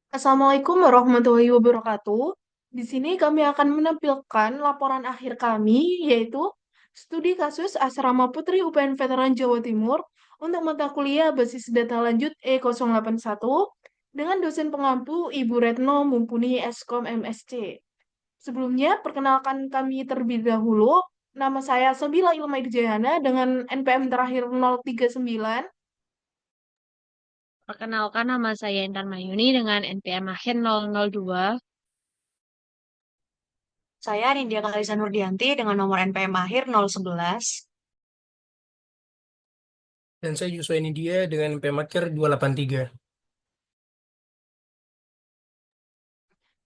Assalamualaikum warahmatullahi wabarakatuh. Di sini kami akan menampilkan laporan akhir kami, yaitu studi kasus Asrama Putri UPN Veteran Jawa Timur untuk mata kuliah basis data lanjut E081 dengan dosen pengampu Ibu Retno Mumpuni Eskom MSc. Sebelumnya, perkenalkan kami terlebih dahulu. Nama saya Sabila Ilma Idjayana dengan NPM terakhir 039. Perkenalkan nama saya Intan Mayuni dengan NPM akhir 002. Saya Nindya Kalisa Nurdianti dengan nomor NPM akhir 011. Dan saya Yusuf Nindya dengan NPM Akhir 283.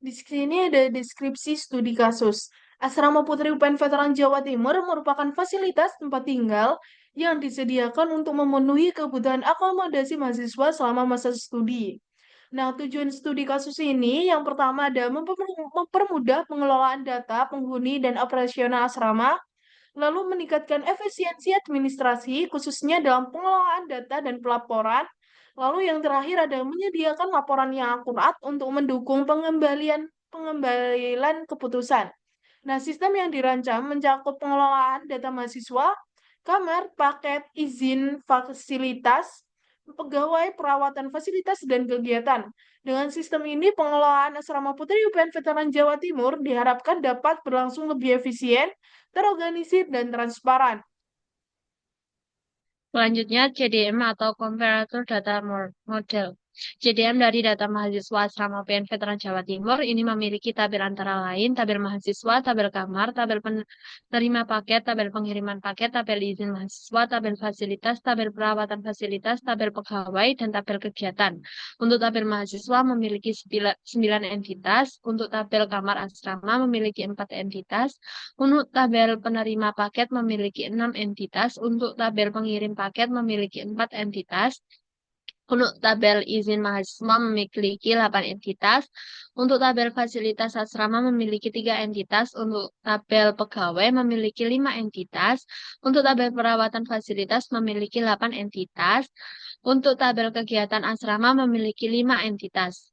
Di sini ada deskripsi studi kasus. Asrama Putri UPN Veteran Jawa Timur merupakan fasilitas tempat tinggal yang disediakan untuk memenuhi kebutuhan akomodasi mahasiswa selama masa studi. Nah, tujuan studi kasus ini yang pertama ada mempermudah pengelolaan data penghuni dan operasional asrama, lalu meningkatkan efisiensi administrasi khususnya dalam pengelolaan data dan pelaporan. Lalu yang terakhir ada menyediakan laporan yang akurat untuk mendukung pengembalian keputusan. Nah, sistem yang dirancang mencakup pengelolaan data mahasiswa, kamar, paket, izin, fasilitas, pegawai, perawatan fasilitas, dan kegiatan. Dengan sistem ini, pengelolaan Asrama Putri UPN Veteran Jawa Timur diharapkan dapat berlangsung lebih efisien, terorganisir, dan transparan. Selanjutnya CDM atau Comparator Data Model. CDM dari data mahasiswa Asrama UPN Veteran Jawa Timur ini memiliki tabel antara lain tabel mahasiswa, tabel kamar, tabel penerima paket, tabel pengiriman paket, tabel izin mahasiswa, tabel fasilitas, tabel perawatan fasilitas, tabel pegawai, dan tabel kegiatan. Untuk tabel mahasiswa memiliki 9 entitas, untuk tabel kamar asrama memiliki 4 entitas, untuk tabel penerima paket memiliki 6 entitas, untuk tabel pengirim paket memiliki 4 entitas, untuk tabel izin mahasiswa memiliki 8 entitas, untuk tabel fasilitas asrama memiliki 3 entitas, untuk tabel pegawai memiliki 5 entitas, untuk tabel perawatan fasilitas memiliki 8 entitas, untuk tabel kegiatan asrama memiliki 5 entitas.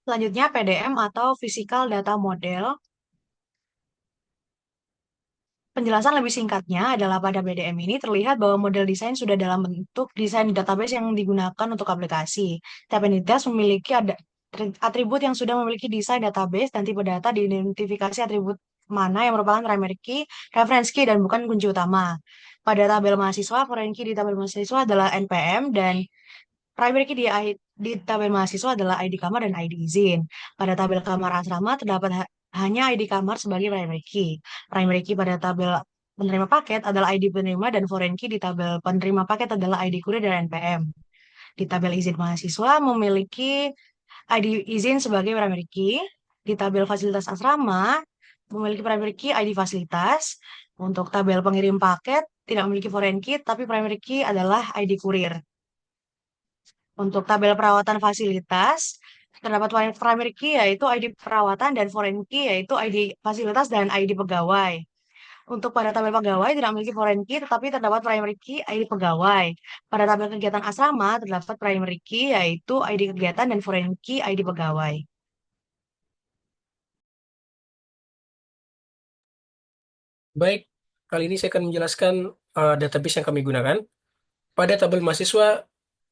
Selanjutnya PDM atau Physical Data Model. Penjelasan lebih singkatnya adalah pada PDM ini terlihat bahwa model desain sudah dalam bentuk desain database yang digunakan untuk aplikasi. Tiap entitas memiliki atribut yang sudah memiliki desain database dan tipe data diidentifikasi atribut mana yang merupakan primary key, reference key, dan bukan kunci utama. Pada tabel mahasiswa, foreign key di tabel mahasiswa adalah NPM dan primary key di tabel mahasiswa adalah ID kamar dan ID izin. Pada tabel kamar asrama terdapat hanya ID kamar sebagai primary key. Primary key pada tabel penerima paket adalah ID penerima dan foreign key di tabel penerima paket adalah ID kurir dan NPM. Di tabel izin mahasiswa memiliki ID izin sebagai primary key. Di tabel fasilitas asrama memiliki primary key ID fasilitas. Untuk tabel pengirim paket tidak memiliki foreign key, tapi primary key adalah ID kurir. Untuk tabel perawatan fasilitas, terdapat primary key yaitu ID perawatan dan foreign key yaitu ID fasilitas dan ID pegawai. Untuk pada tabel pegawai tidak memiliki foreign key tetapi terdapat primary key ID pegawai. Pada tabel kegiatan asrama terdapat primary key yaitu ID kegiatan dan foreign key ID pegawai. Baik, kali ini saya akan menjelaskan database yang kami gunakan. Pada tabel mahasiswa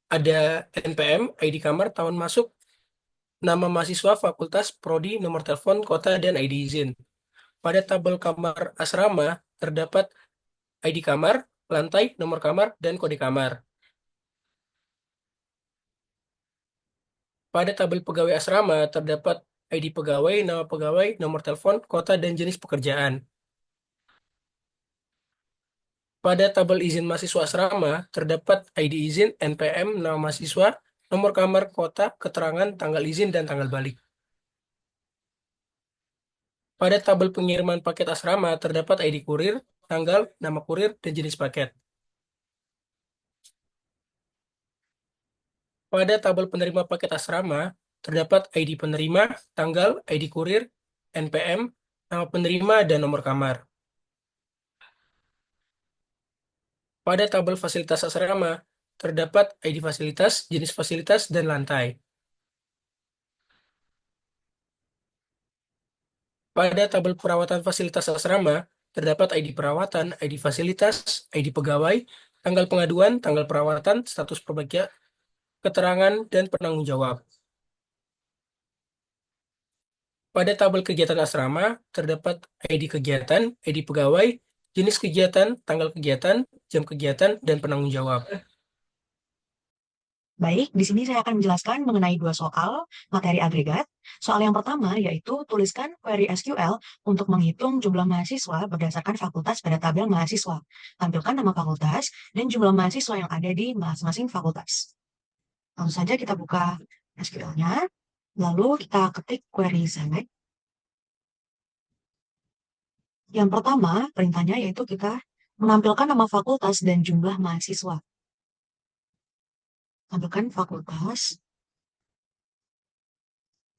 ada NPM, ID kamar, tahun masuk, nama mahasiswa, fakultas, prodi, nomor telepon, kota, dan ID izin. Pada tabel kamar asrama terdapat ID kamar, lantai, nomor kamar, dan kode kamar. Pada tabel pegawai asrama terdapat ID pegawai, nama pegawai, nomor telepon, kota, dan jenis pekerjaan. Pada tabel izin mahasiswa asrama terdapat ID izin, NPM, nama mahasiswa, nomor kamar, kota, keterangan, tanggal izin, dan tanggal balik. Pada tabel pengiriman paket asrama terdapat ID kurir, tanggal, nama kurir, dan jenis paket. Pada tabel penerima paket asrama terdapat ID penerima, tanggal, ID kurir, NPM, nama penerima, dan nomor kamar. Pada tabel fasilitas asrama terdapat ID fasilitas, jenis fasilitas, dan lantai. Pada tabel perawatan fasilitas asrama, terdapat ID perawatan, ID fasilitas, ID pegawai, tanggal pengaduan, tanggal perawatan, status perbaikan, keterangan, dan penanggung jawab. Pada tabel kegiatan asrama, terdapat ID kegiatan, ID pegawai, jenis kegiatan, tanggal kegiatan, jam kegiatan, dan penanggung jawab. Baik, di sini saya akan menjelaskan mengenai dua soal materi agregat. Soal yang pertama yaitu tuliskan query SQL untuk menghitung jumlah mahasiswa berdasarkan fakultas pada tabel mahasiswa. Tampilkan nama fakultas dan jumlah mahasiswa yang ada di masing-masing fakultas. Langsung saja kita buka SQL-nya, lalu kita ketik query select. Yang pertama, perintahnya yaitu kita menampilkan nama fakultas dan jumlah mahasiswa. Tampilkan fakultas.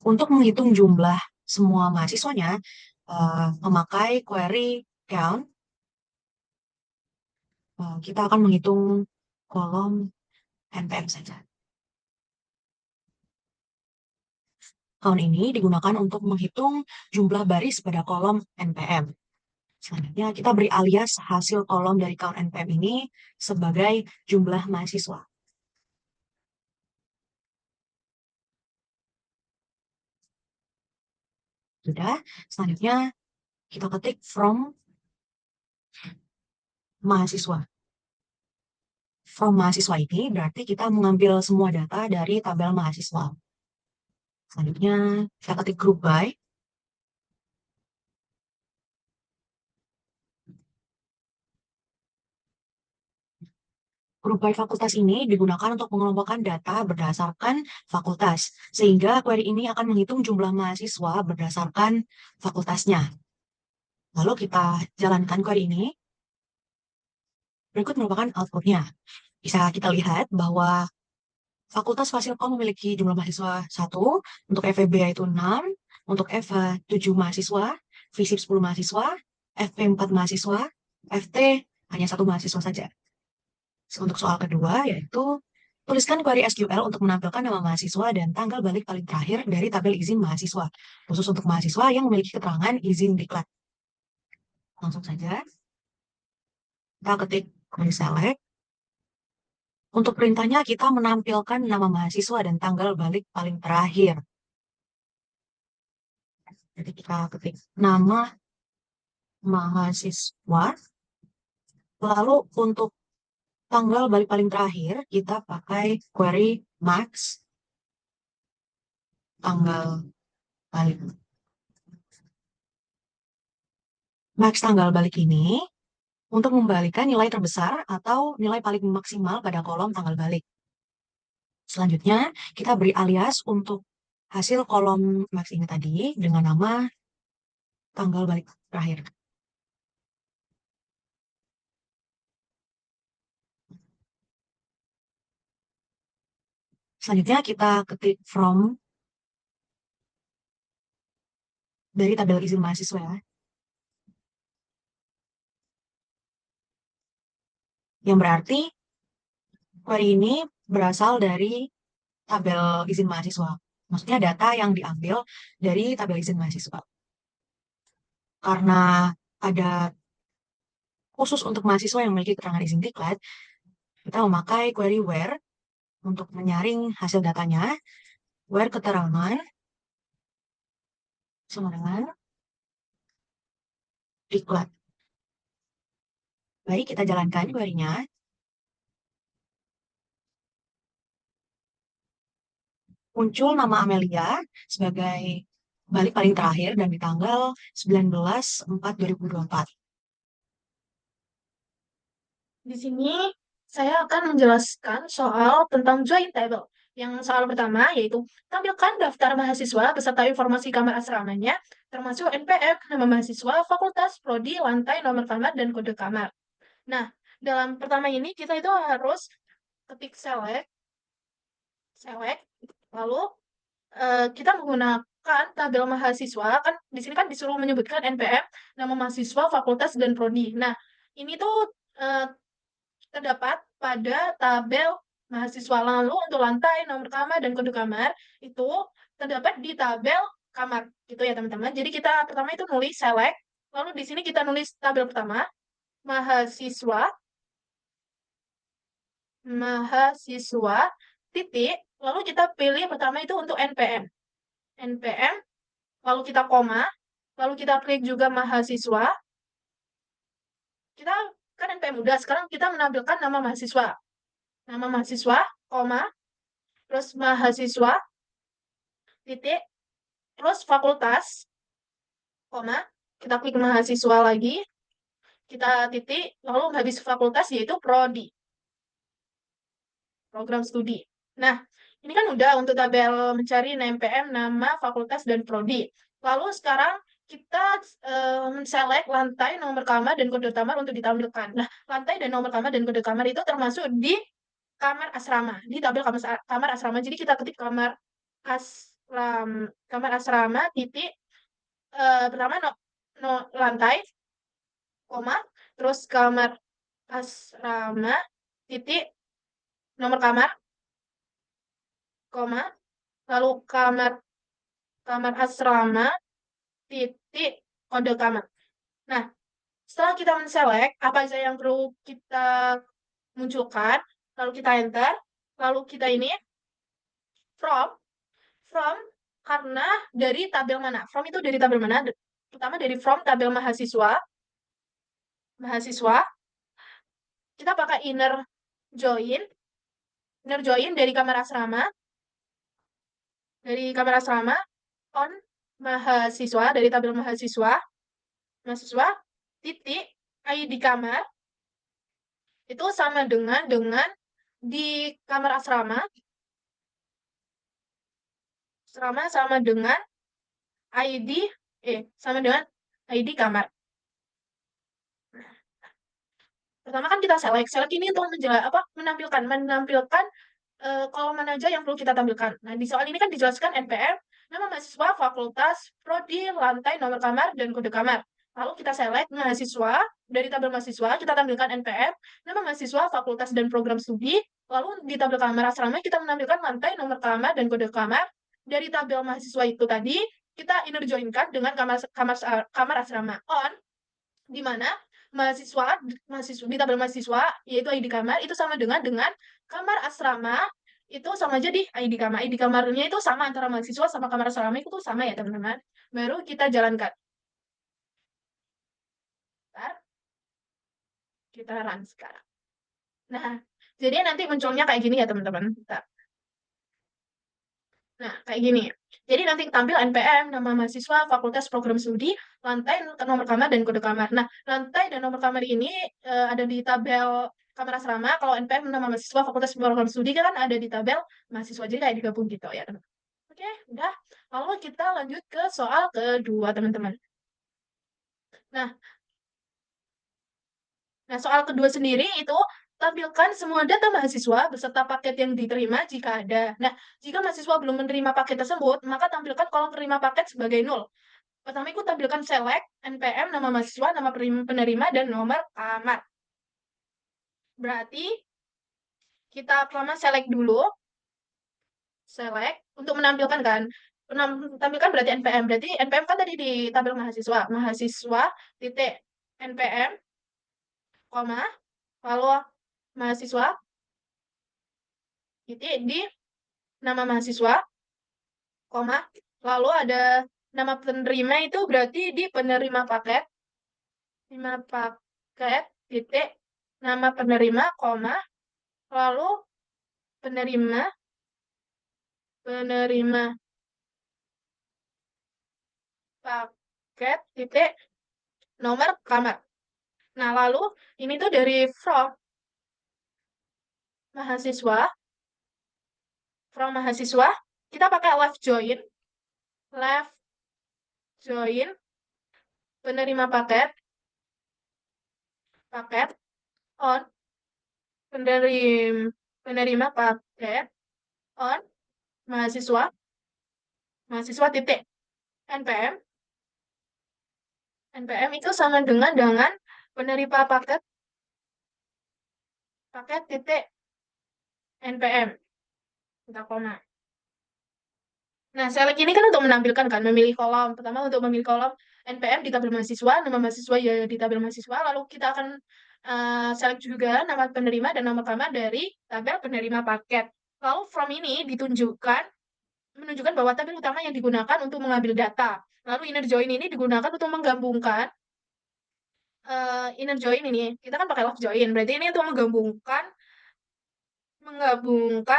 Untuk menghitung jumlah semua mahasiswanya, memakai query count, kita akan menghitung kolom NPM saja. Count ini digunakan untuk menghitung jumlah baris pada kolom NPM. Selanjutnya, kita beri alias hasil kolom dari count NPM ini sebagai jumlah mahasiswa. Sudah, selanjutnya kita ketik from mahasiswa. From mahasiswa ini berarti kita mengambil semua data dari tabel mahasiswa. Selanjutnya kita ketik group by. Group by fakultas ini digunakan untuk mengelompokkan data berdasarkan fakultas, sehingga query ini akan menghitung jumlah mahasiswa berdasarkan fakultasnya. Lalu kita jalankan query ini. Berikut merupakan outputnya. Bisa kita lihat bahwa Fakultas Fasilkom memiliki jumlah mahasiswa 1, untuk FEB yaitu 6, untuk FH 7 mahasiswa, FISIP 10 mahasiswa, FP 4 mahasiswa, FT hanya 1 mahasiswa saja. Untuk soal kedua yaitu tuliskan query SQL untuk menampilkan nama mahasiswa dan tanggal balik paling terakhir dari tabel izin mahasiswa, khusus untuk mahasiswa yang memiliki keterangan izin diklat. Langsung saja kita ketik query select. Untuk perintahnya kita menampilkan nama mahasiswa dan tanggal balik paling terakhir. Jadi kita ketik nama mahasiswa. Lalu untuk tanggal balik paling terakhir kita pakai query max tanggal balik. Max tanggal balik ini untuk membalikan nilai terbesar atau nilai paling maksimal pada kolom tanggal balik. Selanjutnya, kita beri alias untuk hasil kolom max ini tadi dengan nama tanggal balik terakhir. Selanjutnya, kita ketik from dari tabel izin mahasiswa. Yang berarti query ini berasal dari tabel izin mahasiswa. Maksudnya data yang diambil dari tabel izin mahasiswa. Karena ada khusus untuk mahasiswa yang memiliki keterangan izin diklat, kita memakai query where untuk menyaring hasil datanya. Where keterangan sama dengan diklat. Baik, kita jalankan query-nya. Muncul nama Amelia sebagai balik paling terakhir dan di tanggal 19/4/2024. Di sini saya akan menjelaskan soal tentang join table. Yang soal pertama yaitu tampilkan daftar mahasiswa beserta informasi kamar asramanya, termasuk NPM, nama mahasiswa, fakultas, prodi, lantai, nomor kamar, dan kode kamar. Nah, dalam pertama ini kita itu harus ketik select, lalu kita menggunakan tabel mahasiswa, kan di sini kan disuruh menyebutkan NPM, nama mahasiswa, fakultas, dan prodi. Nah, ini tuh terdapat pada tabel mahasiswa. Lalu untuk lantai, nomor kamar, dan kode kamar itu terdapat di tabel kamar gitu ya teman-teman. Jadi kita pertama itu nulis select, lalu di sini kita nulis tabel pertama mahasiswa, mahasiswa titik, lalu kita pilih pertama itu untuk NPM, NPM, lalu kita koma, lalu kita klik juga mahasiswa. Kita kan NPM udah, sekarang kita menampilkan nama mahasiswa, koma, terus mahasiswa titik, terus fakultas, koma, kita klik mahasiswa lagi, kita titik, lalu habis fakultas yaitu prodi, program studi. Nah, ini kan udah untuk tabel mencari NPM, nama, fakultas, dan prodi. Lalu sekarang kita select lantai, nomor kamar, dan kode kamar untuk ditampilkan. Nah, lantai dan nomor kamar dan kode kamar itu termasuk di kamar asrama, di tabel kamar asrama. Jadi kita ketik kamar asrama titik pertama lantai, koma, terus kamar asrama titik nomor kamar, koma, lalu kamar asrama titik kode kamar. Nah, setelah kita menselect apa saja yang perlu kita munculkan, lalu kita enter, lalu kita ini from karena dari tabel mana? From itu dari tabel mana? Pertama dari from tabel mahasiswa, kita pakai join, inner join dari kamar asrama, on mahasiswa dari tabel mahasiswa titik ID kamar itu sama dengan di kamar asrama sama dengan ID sama dengan ID kamar. Pertama kan kita select ini untuk menampilkan kolom mana aja yang perlu kita tampilkan. Nah, di soal ini kan dijelaskan NPM, nama mahasiswa, fakultas, prodi, lantai, nomor kamar, dan kode kamar. Lalu kita select mahasiswa, dari tabel mahasiswa, kita tampilkan NPM, nama mahasiswa, fakultas, dan program studi. Lalu di tabel kamar asrama, kita menampilkan lantai, nomor kamar, dan kode kamar. Dari tabel mahasiswa itu tadi, kita inner join-kan dengan kamar asrama on, di mana mahasiswa di tabel mahasiswa yaitu ID kamar itu sama dengan kamar asrama itu sama aja di ID kamar. ID kamarnya itu sama antara mahasiswa sama kamar asrama itu sama ya teman-teman. Baru kita jalankan. Bentar, kita run sekarang. Nah, jadi nanti munculnya kayak gini ya teman-teman. Nah, kayak gini. Jadi nanti tampil NPM, nama mahasiswa, fakultas, program studi, lantai, nomor kamar, dan kode kamar. Nah, lantai dan nomor kamar ini ada di tabel kamar asrama. Kalau NPM, nama mahasiswa, fakultas, program studi kan ada di tabel mahasiswa. Jadi kayak digabung gitu ya, teman. Oke, udah. Lalu kita lanjut ke soal kedua, teman-teman. Nah, soal kedua sendiri itu tampilkan semua data mahasiswa beserta paket yang diterima jika ada. Nah, jika mahasiswa belum menerima paket tersebut, maka tampilkan kolom penerima paket sebagai nol. Pertama itu tampilkan select, NPM, nama mahasiswa, nama penerima, dan nomor kamar. Berarti kita pertama select dulu. Select untuk menampilkan kan. Tampilkan berarti NPM. Berarti NPM kan tadi di tabel mahasiswa. Mahasiswa titik NPM, koma, lalu mahasiswa titik di nama mahasiswa, koma, lalu ada nama penerima itu berarti di penerima paket, titik, nama penerima, koma, lalu penerima paket, titik, nomor kamar. Nah, lalu ini tuh dari from mahasiswa, kita pakai left join, penerima paket, on, penerima paket, on, mahasiswa titik, NPM itu sama dengan penerima paket titik NPM. Kita koma. Nah, select ini kan untuk menampilkan kan, memilih kolom. Pertama untuk memilih kolom NPM di tabel mahasiswa, nama mahasiswa ya di tabel mahasiswa. Lalu kita akan select juga nama penerima dan nama kamar dari tabel penerima paket. Lalu from ini menunjukkan bahwa tabel utama yang digunakan untuk mengambil data. Lalu inner join ini digunakan untuk menggabungkan inner join ini. Kita kan pakai left join, berarti ini untuk menggabungkan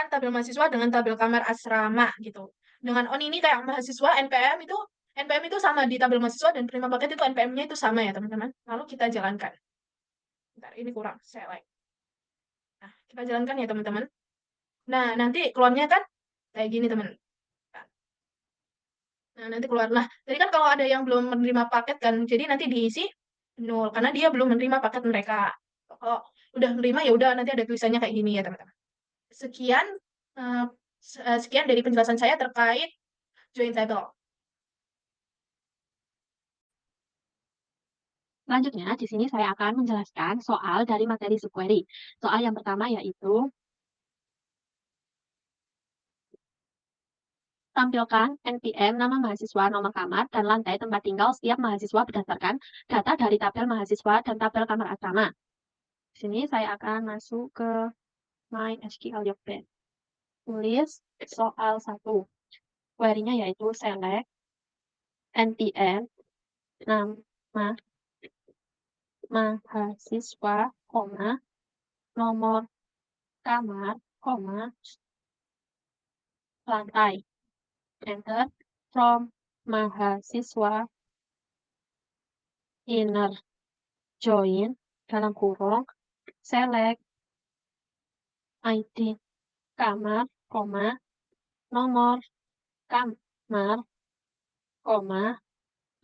tabel mahasiswa dengan tabel kamar asrama gitu. Dengan on ini kayak mahasiswa NPM itu sama di tabel mahasiswa dan penerima paket itu NPM-nya itu sama ya teman-teman. Lalu kita jalankan. Bentar, ini kurang select. Nah, kita jalankan ya teman-teman. Nah, nanti keluarnya kan kayak gini teman. Nah, nanti keluar. Nah, tadi kan kalau ada yang belum menerima paket kan, jadi nanti diisi 0 karena dia belum menerima paket mereka. Kalau udah menerima ya udah nanti ada tulisannya kayak gini ya teman-teman. Sekian eh, sekian dari penjelasan saya terkait join table. Selanjutnya, di sini saya akan menjelaskan soal dari materi subquery. Soal yang pertama yaitu tampilkan NPM, nama mahasiswa, nomor kamar, dan lantai tempat tinggal setiap mahasiswa berdasarkan data dari tabel mahasiswa dan tabel kamar asrama. Di sini saya akan masuk ke MySQL Workbench. Tulis soal 1. Query-nya yaitu select NPM, nama mahasiswa, nomor kamar, lantai. Enter from mahasiswa inner join dalam kurung select ID kamar, nomor kamar,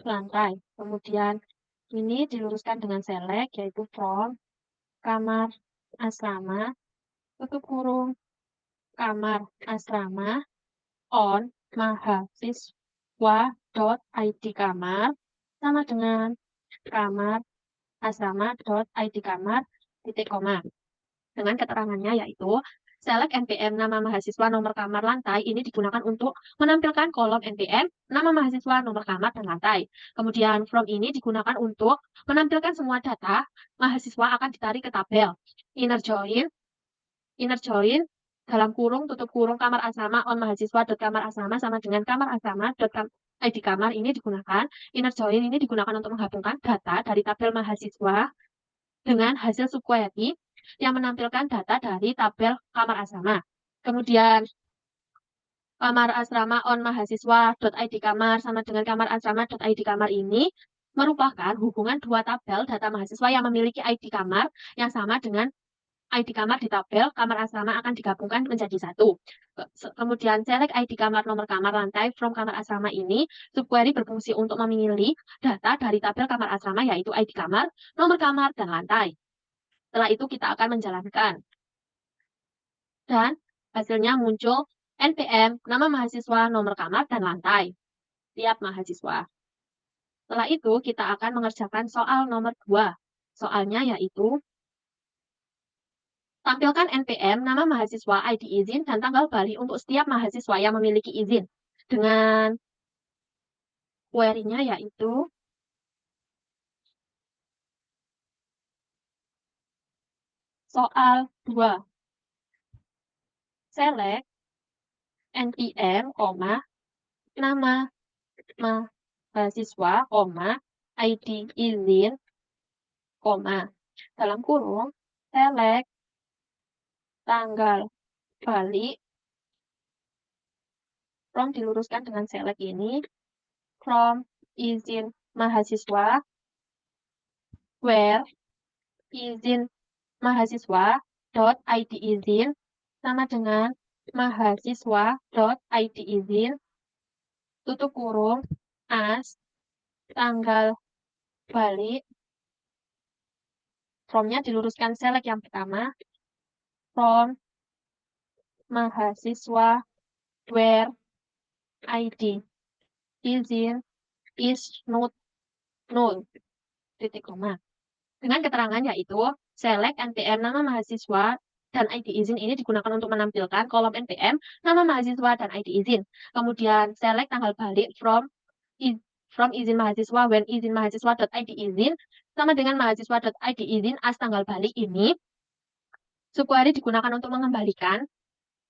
lantai. Kemudian ini diluruskan dengan select yaitu from kamar asrama, tutup kurung, kamar asrama on mahasiswa dot id kamar sama dengan kamar asrama dot id kamar titik koma. Dengan keterangannya yaitu select NPM nama mahasiswa nomor kamar lantai ini digunakan untuk menampilkan kolom NPM nama mahasiswa nomor kamar dan lantai. Kemudian from ini digunakan untuk menampilkan semua data mahasiswa akan ditarik ke tabel. Inner join dalam kurung tutup kurung kamar asrama on mahasiswa dot kamar asrama sama dengan kamar asrama dot id kamar ini digunakan. Inner join ini digunakan untuk menggabungkan data dari tabel mahasiswa dengan hasil subquery yang menampilkan data dari tabel kamar asrama. Kemudian kamar asrama on mahasiswa.id kamar sama dengan kamar asrama.id kamar ini merupakan hubungan dua tabel data mahasiswa yang memiliki ID kamar yang sama dengan ID kamar di tabel kamar asrama akan digabungkan menjadi satu. Kemudian select ID kamar nomor kamar lantai from kamar asrama ini subquery berfungsi untuk memilih data dari tabel kamar asrama yaitu ID kamar, nomor kamar, dan lantai. Setelah itu kita akan menjalankan. Dan hasilnya muncul NPM, nama mahasiswa, nomor kamar, dan lantai. Tiap mahasiswa. Setelah itu kita akan mengerjakan soal nomor 2. Soalnya yaitu tampilkan NPM, nama mahasiswa, ID izin, dan tanggal balik untuk setiap mahasiswa yang memiliki izin. Dengan query-nya yaitu soal 2. Select NPM, nama mahasiswa, ID izin, dalam kurung select tanggal balik from diluruskan dengan select ini from izin mahasiswa where izin mahasiswa dot id izin sama dengan mahasiswa dot id izin tutup kurung as tanggal balik from-nya diluruskan select yang pertama from mahasiswa where id izin is not null titik koma. Dengan keterangan yaitu select NPM nama mahasiswa dan ID izin ini digunakan untuk menampilkan kolom NPM, nama mahasiswa, dan ID izin. Kemudian select tanggal balik from izin mahasiswa when izin mahasiswa.id izin sama dengan mahasiswa.id izin as tanggal balik ini. Subquery digunakan untuk mengembalikan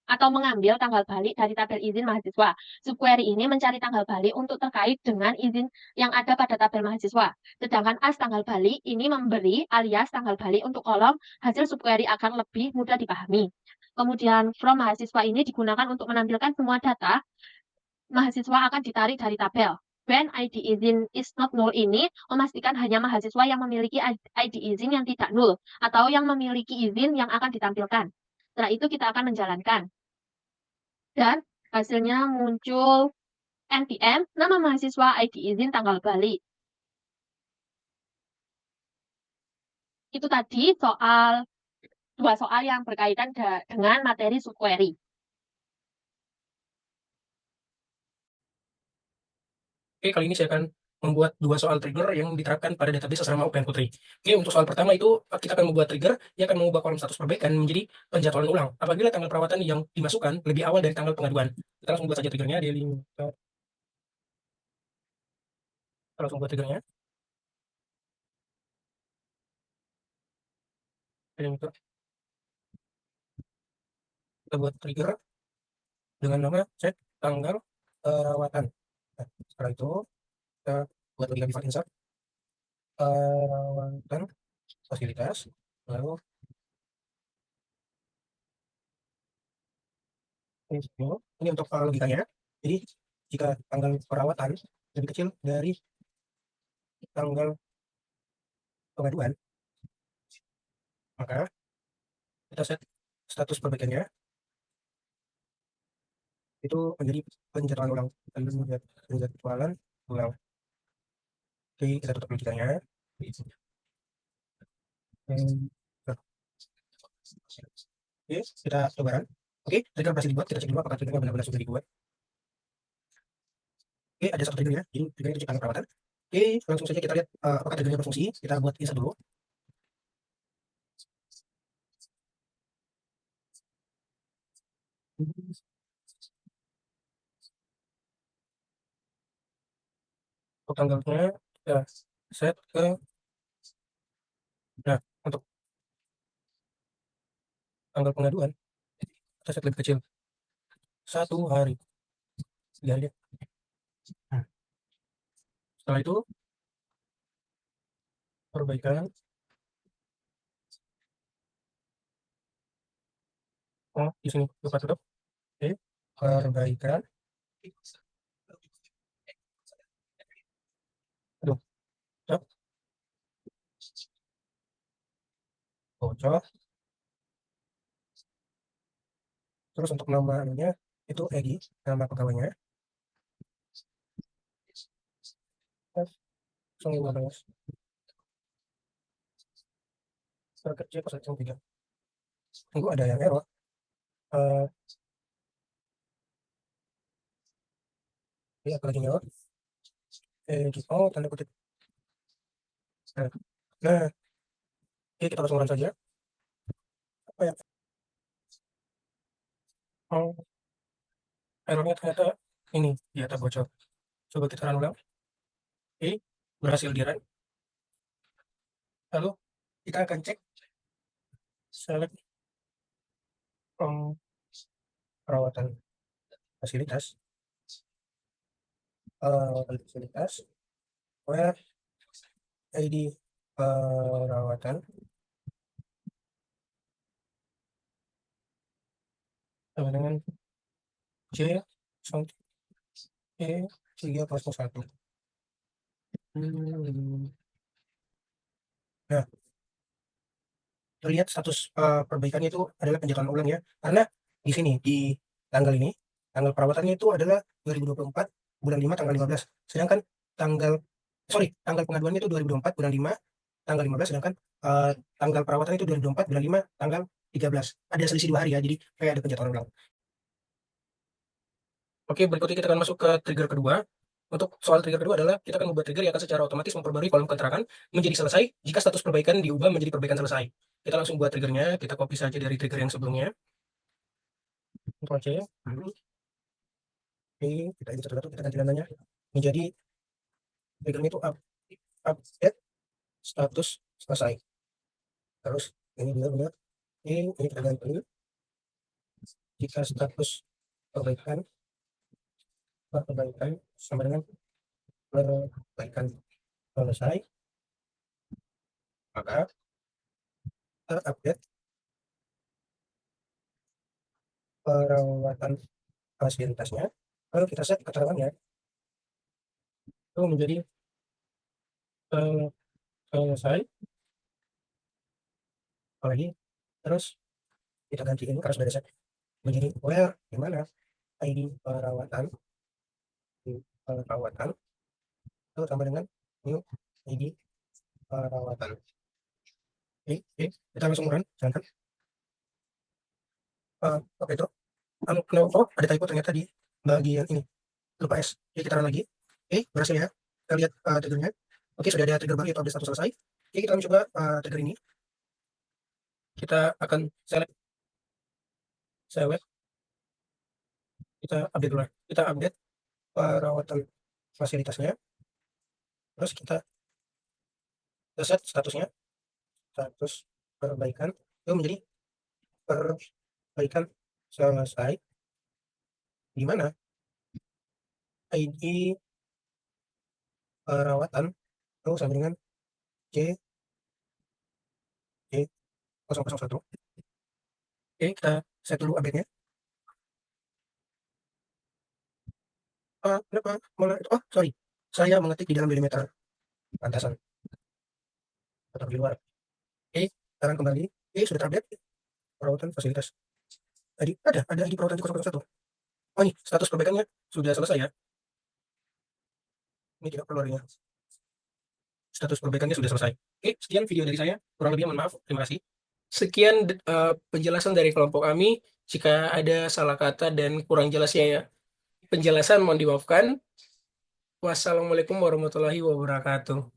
atau mengambil tanggal balik dari tabel izin mahasiswa. Subquery ini mencari tanggal balik untuk terkait dengan izin yang ada pada tabel mahasiswa. Sedangkan as tanggal balik ini memberi alias tanggal balik untuk kolom hasil subquery akan lebih mudah dipahami. Kemudian from mahasiswa ini digunakan untuk menampilkan semua data mahasiswa akan ditarik dari tabel. When ID izin is not null ini memastikan hanya mahasiswa yang memiliki ID izin yang tidak null atau yang memiliki izin yang akan ditampilkan. Setelah itu kita akan menjalankan. Dan hasilnya muncul NPM, nama mahasiswa, ID izin, tanggal balik. Itu tadi dua soal yang berkaitan dengan materi subquery. Oke, kali ini saya akan membuat 2 soal trigger yang diterapkan pada database asrama UPN Putri. Oke, untuk soal pertama itu kita akan membuat trigger yang akan mengubah kolom status perbaikan menjadi penjadwalan ulang apabila tanggal perawatan yang dimasukkan lebih awal dari tanggal pengaduan. Kita langsung buat saja triggernya. Kita langsung buat triggernya. Kita buat trigger dengan nama set tanggal perawatan. Nah, setelah itu kita buat logika default insert perawatan fasilitas, lalu ini untuk logikanya. Jadi jika tanggal perawatan lebih kecil dari tanggal pengaduan, maka kita set status perbaikannya itu menjadi penjadwalan ulang. Penjadwalan ulang. Oke, kita tutup logikanya. Oke, kita coba run. Oke, trigger berhasil dibuat. Kita cek dulu apakah triggernya benar-benar sudah dibuat. Oke, ada satu trigger ya. Jadi trigger itu tanggal perawatan. Oke, langsung saja kita lihat apakah triggernya berfungsi. Kita buat insert dulu. Untuk tanggalnya kita set ke, nah, untuk tanggal pengaduan kita set lebih kecil 1 hari. Lihat. Nah, setelah itu perbaikan. Oh, di sini lupa tutup. Oke, perbaikan. Aduh, stop. Bocor. Terus untuk namanya itu Egi, nama pegawainya. 15. Kerja 03. Tunggu ada yang error. Ini apa lagi error? Oh, tanda kutip. Nah, oke, kita langsung run saja. Apa ya? Oh, errornya ternyata ini data bocor. Coba kita run ulang. Oke, berhasil di run. Lalu kita akan cek select perawatan fasilitas, where ID perawatan sama dengan J E 301. Nah, terlihat status perbaikannya itu adalah penjadwalan ulang ya, karena di sini di tanggal ini tanggal perawatannya itu adalah 2024 bulan 5 tanggal 15, sedangkan tanggal pengaduannya itu 2024 bulan 5 tanggal 15, sedangkan tanggal perawatan itu 2024 bulan 5 tanggal 13. Ada selisih 2 hari ya, jadi kayak ada penjadwalan ulang. Oke, berikutnya kita akan masuk ke trigger kedua. Untuk soal trigger kedua adalah kita akan membuat trigger yang akan secara otomatis memperbarui kolom keterangan menjadi selesai jika status perbaikan diubah menjadi perbaikan selesai. kita langsung buat triggernya. Kita copy saja dari trigger yang sebelumnya. Ctrl C. Oke, kita edit satu-satu, kita ganti namanya menjadi triggernya itu update status selesai. Terus ini juga benar. Ini kita ganti jika status perbaikan sama dengan perbaikan selesai, maka terupdate perawatan fasilitasnya. Lalu kita set keterangannya itu menjadi selesai. Apalagi terus kita ganti ini karena sudah ada set menjadi where, di mana ID perawatan lalu tambah dengan new ID perawatan. Oke, kita langsung run, jangan apa itu ada typo ternyata di bagian ini, lupa S. Oke, kita run lagi. Oke, berhasil ya, kita lihat triggernya. Oke, sudah ada trigger baru yaitu update status selesai. Oke, kita mencoba trigger ini. Kita akan select, kita update dulu. Kita update perawatan fasilitasnya. Terus kita set statusnya, status perbaikan itu menjadi perbaikan selesai, di mana ID perawatan itu sama dengan C 001. Oke, kita set dulu update-nya. Kenapa malah oh sorry, saya mengetik di dalam delimiter pantasan atau di luar. Oke, sekarang kembali. Oke, sudah terupdate perawatan fasilitas. Tadi ada ID perawatan 001. Oh, ini status perbaikannya sudah selesai ya. Ini tidak perlu adanya. Status perbaikannya sudah selesai. Oke, sekian video dari saya. Kurang lebihnya mohon maaf. Terima kasih. Sekian penjelasan dari kelompok kami. Jika ada salah kata dan kurang jelasnya ya, penjelasan mohon dimaafkan. Wassalamualaikum warahmatullahi wabarakatuh.